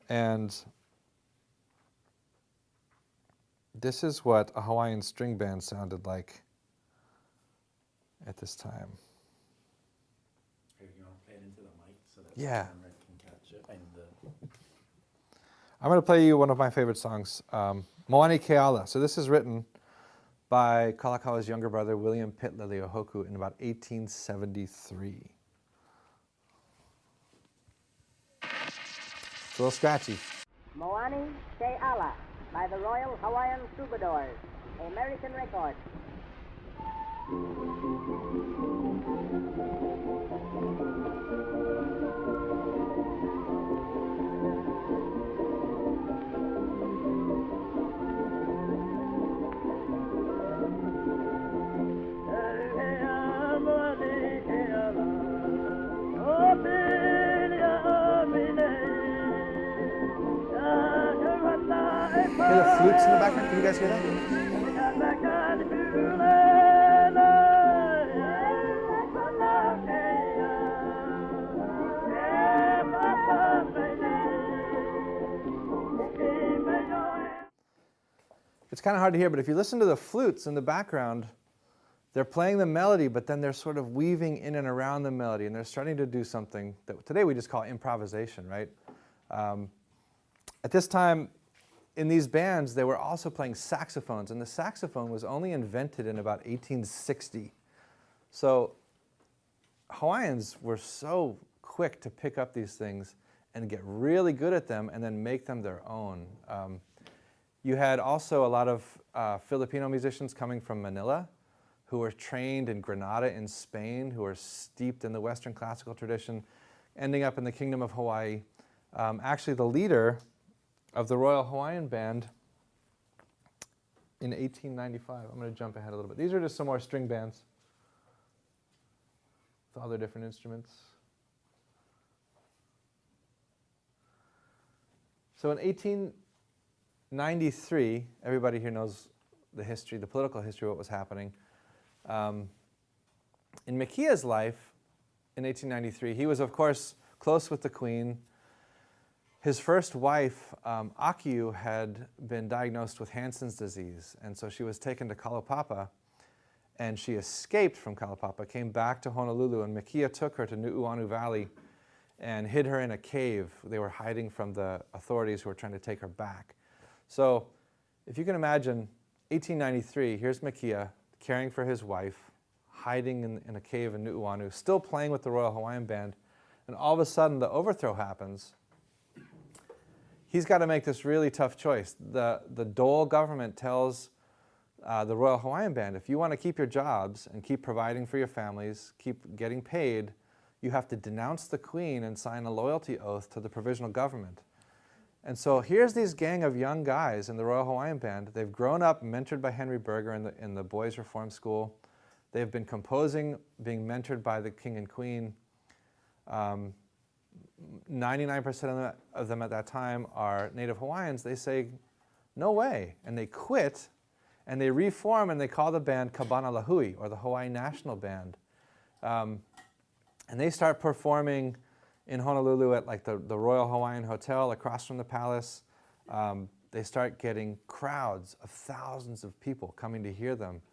D: and this is what a Hawaiian string band sounded like at this time.
C: You want to play it into the mic so that
D: Yeah.
C: the camera can catch it?
D: I'm going to play you one of my favorite songs, Moani Keala. So this is written by Kalakaua's younger brother, William Pitt Liliʻuokalani, in about 1873. a little scratchy.
F: Moani Te Ala by the Royal Hawaiian Troubadours, American record.
D: Hear the flutes in the background? Can you guys hear that? It's kind of hard to hear, but if you listen to the flutes in the background, they're playing the melody, but then they're sort of weaving in and around the melody, and they're starting to do something that today we just call improvisation, right? At this time, in these bands, they were also playing saxophones, and the saxophone was only invented in about 1860. So Hawaiians were so quick to pick up these things and get really good at them and then make them their own. You had also a lot of Filipino musicians coming from Manila who were trained in Granada in Spain, who were steeped in the Western classical tradition, ending up in the Kingdom of Hawaii. Actually, the leader of the Royal Hawaiian Band in 1895. I'm going to jump ahead a little bit. These are just some more string bands with all their different instruments. So in 1893, everybody here knows the history, the political history of what was happening. In Mekia's life in 1893, he was, of course, close with the Queen. His first wife, Akiu, had been diagnosed with Hansen's disease, and so she was taken to Kalaupapa, and she escaped from Kalaupapa, came back to Honolulu, and Mekia took her to Nu'uanu Valley and hid her in a cave. They were hiding from the authorities who were trying to take her back. So if you can imagine, 1893, here's Mekia caring for his wife, hiding in a cave in Nu'uanu, still playing with the Royal Hawaiian Band, and all of a sudden the overthrow happens. He's got to make this really tough choice. The Dole government tells the Royal Hawaiian Band, if you want to keep your jobs and keep providing for your families, keep getting paid, you have to denounce the Queen and sign a loyalty oath to the provisional government. And so here's these gang of young guys in the Royal Hawaiian Band. They've grown up mentored by Henry Berger in the Boys Reform School. They've been composing, being mentored by the King and Queen. 99% of them at that time are Native Hawaiians. They say, no way, and they quit, and they reform, and they call the band Kabana Lahui, or the Hawaii National Band. And they start performing in Honolulu at like the Royal Hawaiian Hotel across from the palace. They start getting crowds of thousands of people coming to hear them.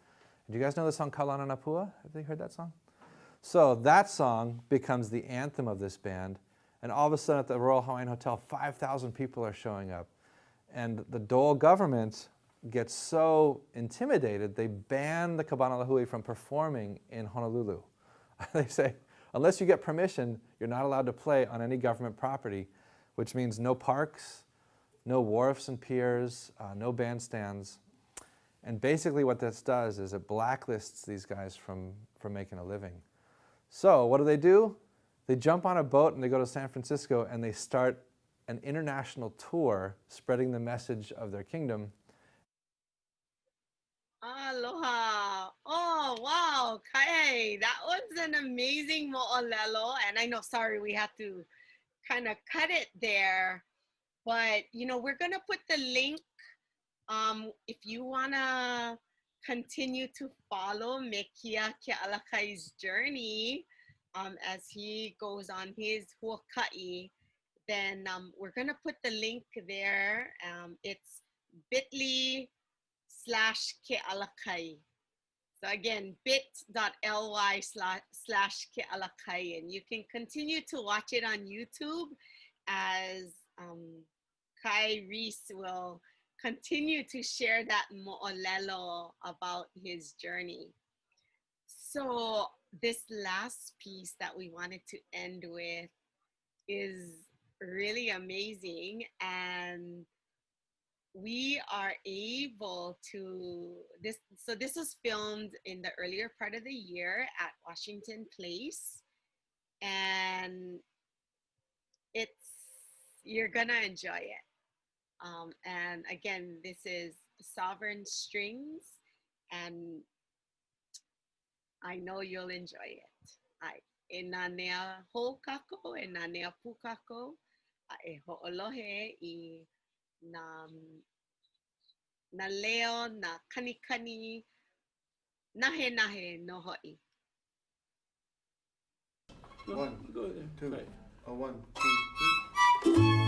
D: Do you guys know the song Kalana Napua? Have you heard that song? So that song becomes the anthem of this band. And all of a sudden at the Royal Hawaiian Hotel, 5,000 people are showing up. And the Dole government gets so intimidated, they ban the Kabana Lahui from performing in Honolulu. They say, unless you get permission, you're not allowed to play on any government property, which means no parks, no wharfs and piers, no bandstands. And basically what this does is it blacklists these guys from making a living. So what do? They jump on a boat and they go to San Francisco and they start an international tour spreading the message of their kingdom.
A: Aloha. Oh, wow. Kai, that was an amazing mo'olelo. And I know, sorry, we have to kind of cut it there. But, you know, we're going to put the link if you want to continue to follow Mekia Ke'alakai's journey as he goes on his huaka'i, then we're going to put the link there. It's bit.ly/Ke'alakai. So again, bit.ly/Ke'alakai. And you can continue to watch it on YouTube as Kai Reece will continue to share that mo'olelo about his journey. So this last piece that we wanted to end with is really amazing. And we are able to this was filmed in the earlier part of the year at Washington Place, and it's you're gonna enjoy it. And again, this is Sovereign Strings, and I know you'll enjoy it. Ai, e nā nea hōkako, e nā nea pūkako, e ho'olohe I nā, nā leo, nā kanikani, nahe nahe no ho'i.
G: One,
C: Go there.
G: two,
C: Right.
G: a 1, 2, 3.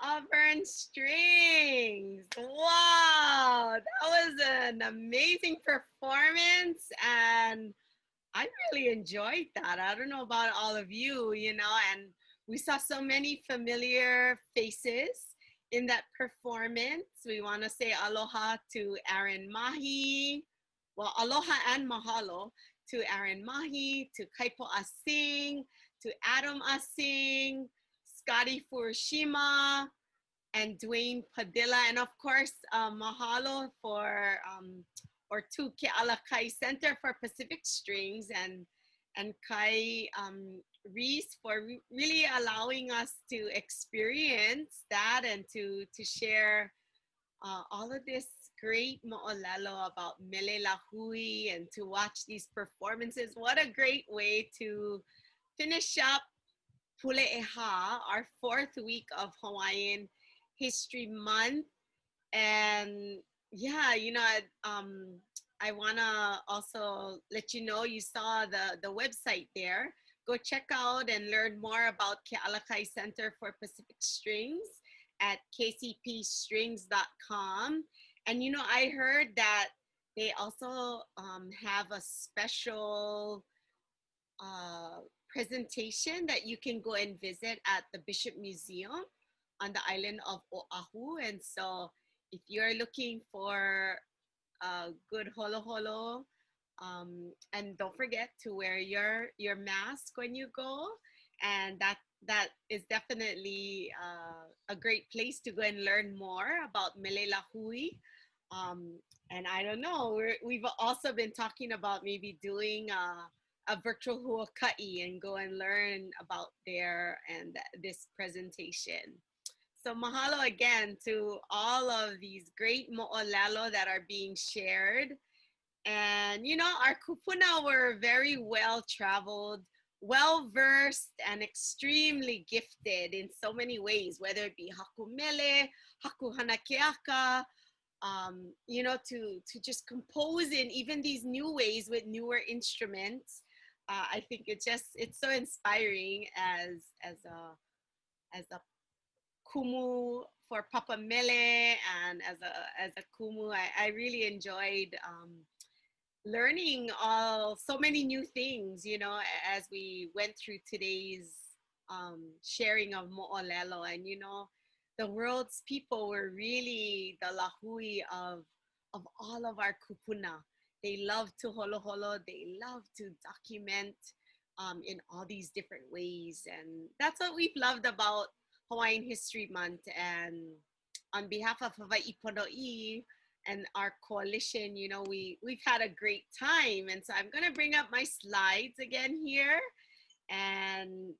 A: Sovereign Strings. Wow, that was an amazing performance, and I really enjoyed that. I don't know about all of you, and we saw so many familiar faces in that performance. We want to say aloha to Aaron Mahi, well, aloha and mahalo to Aaron Mahi, to Kaipo Asing, to Adam Asing, Scotty Furushima, and Dwayne Padilla. And of course, mahalo for, or to Kealakai Center for Pacific Strings and Kai Reece for really allowing us to experience that and to share all of this great mo'olelo about mele lahui and to watch these performances. What a great way to finish up Pule'eha, our 4th week of Hawaiian History Month. And yeah, you know, I want to also let you know, you saw the website there. Go check out and learn more about Kealakai Center for Pacific Strings at kcpstrings.com. And, you know, I heard that they also have a special presentation that you can go and visit at the Bishop Museum on the island of Oahu. And so if you're looking for a good holo holo, and don't forget to wear your mask when you go. And that is definitely a great place to go and learn more about mele lahui. And I don't know, we've also been talking about maybe doing a virtual huaka'i and go and learn about there and this presentation. So mahalo again to all of these great mo'olelo that are being shared. And, you know, our kupuna were very well-traveled, well-versed, and extremely gifted in so many ways, whether it be hakumele, haku hanakeaka, you know, to just compose in even these new ways with newer instruments. I think it's so inspiring as a kumu for Papa Mele and as a kumu. I really enjoyed learning so many new things, you know, as we went through today's sharing of mo'olelo. And, you know, the world's people were really the lahui of all of our kupuna. They love to holo holo. They love to document in all these different ways. And that's what we've loved about Hawaiian History Month. And on behalf of Hawaii Pono'i and our coalition, you know, we've had a great time. And so I'm going to bring up my slides again here. And,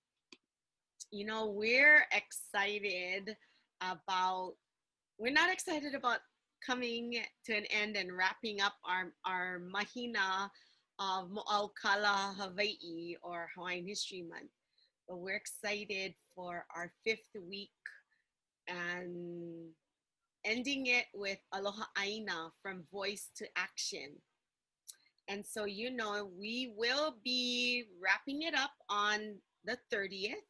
A: you know, we're not excited about coming to an end and wrapping up our mahina of Mo'aukala Hawaii or Hawaiian History Month. But we're excited for our 5th week and ending it with Aloha Aina, from voice to action. And so, you know, we will be wrapping it up on the 30th.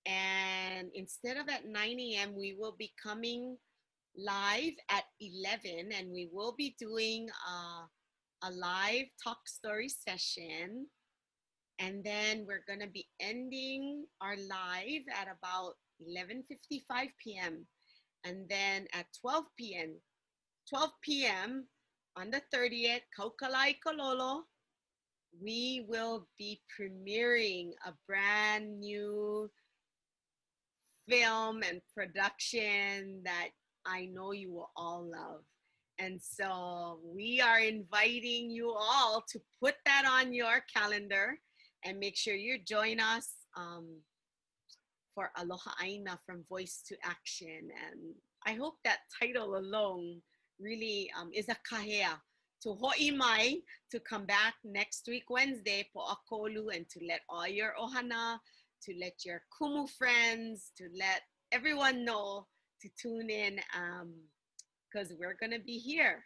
A: And instead of at 9 a.m., we will be coming live at 11, and we will be doing a live talk story session. And then we're going to be ending our live at about 11:55 p.m. And then at 12 p.m. on the 30th, Kaukalai Kololo, we will be premiering a brand new film and production that I know you will all love. And so we are inviting you all to put that on your calendar and make sure you join us for Aloha Aina, from voice to action. And I hope that title alone really is a kahea to ho'i mai, to come back next week, Wednesday, po'akolu, and to let all your ohana, to let your kumu friends, to let everyone know to tune in, because we're going to be here.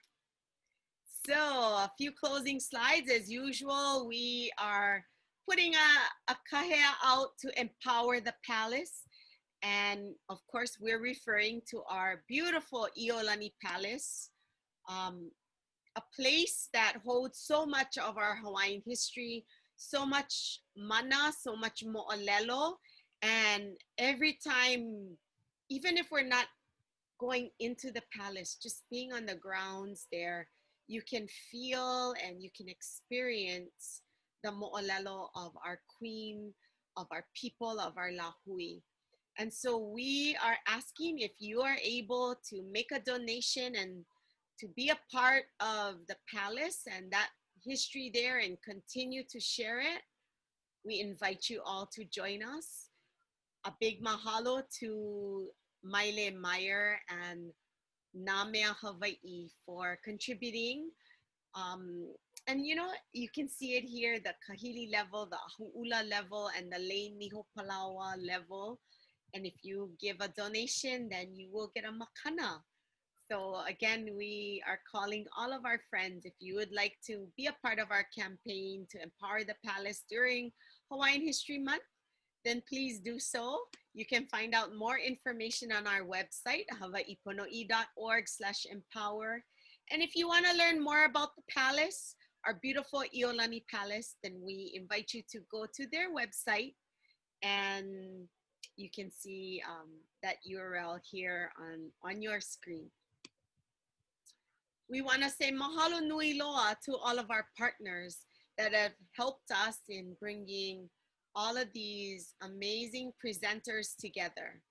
A: So a few closing slides. As usual, we are putting a kahea out to empower the palace. And of course, we're referring to our beautiful ʻIolani Palace, a place that holds so much of our Hawaiian history, so much mana, so much mo'olelo, And every time, even if we're not going into the palace, just being on the grounds there, you can feel and you can experience the mo'olelo of our queen, of our people, of our lahui. And so we are asking if you are able to make a donation and to be a part of the palace and that history there and continue to share it. We invite you all to join us. A big mahalo to Maile Meyer and Namea Hawaii for contributing. And you know, you can see it here, the kahili level, the ahu'ula level, and the lei niho palawa level. And if you give a donation, then you will get a makana. So again, we are calling all of our friends. If you would like to be a part of our campaign to empower the palace during Hawaiian History Month, then please do so. You can find out more information on our website, hawaiipono'i.org/empower. And if you want to learn more about the palace, our beautiful ʻIolani Palace, then we invite you to go to their website, and you can see that URL here on your screen. We want to say mahalo nui loa to all of our partners that have helped us in bringing all of these amazing presenters together.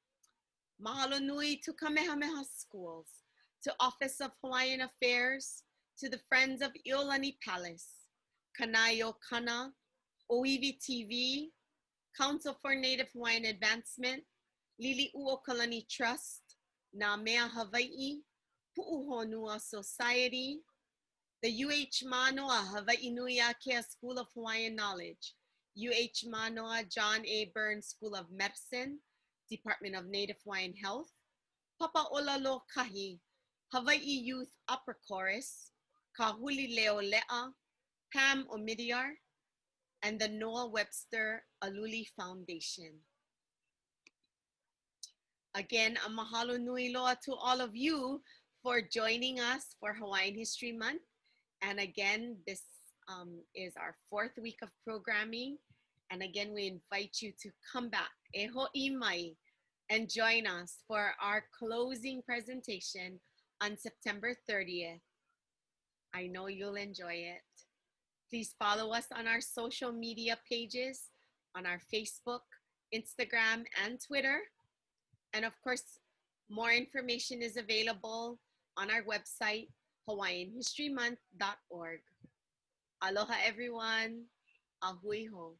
A: Mahalo nui to Kamehameha Schools, to Office of Hawaiian Affairs, to the Friends of ʻIolani Palace, Kanaio Kana, Oiwi TV, Council for Native Hawaiian Advancement, Liliʻuokalani Trust, Nā Mea Hawaii, Pu'uhonua Society, the UH Manoa Hawaii Nui Akea School of Hawaiian Knowledge, UH Manoa John A. Burns School of Medicine, Department of Native Hawaiian Health, Papa Olalo Kahi, Hawaii Youth Upper Chorus, Kahuli Leolea, Pam Omidyar, and the Noah Webster Aluli Foundation. Again, a mahalo nui loa to all of you for joining us for Hawaiian History Month. And again, this is our 4th week of programming. And again, we invite you to come back, e ho'i mai, and join us for our closing presentation on September 30th. I know you'll enjoy it. Please follow us on our social media pages, on our Facebook, Instagram, and Twitter. And of course, more information is available on our website, hawaiianhistorymonth.org. Aloha everyone. Ahui ho.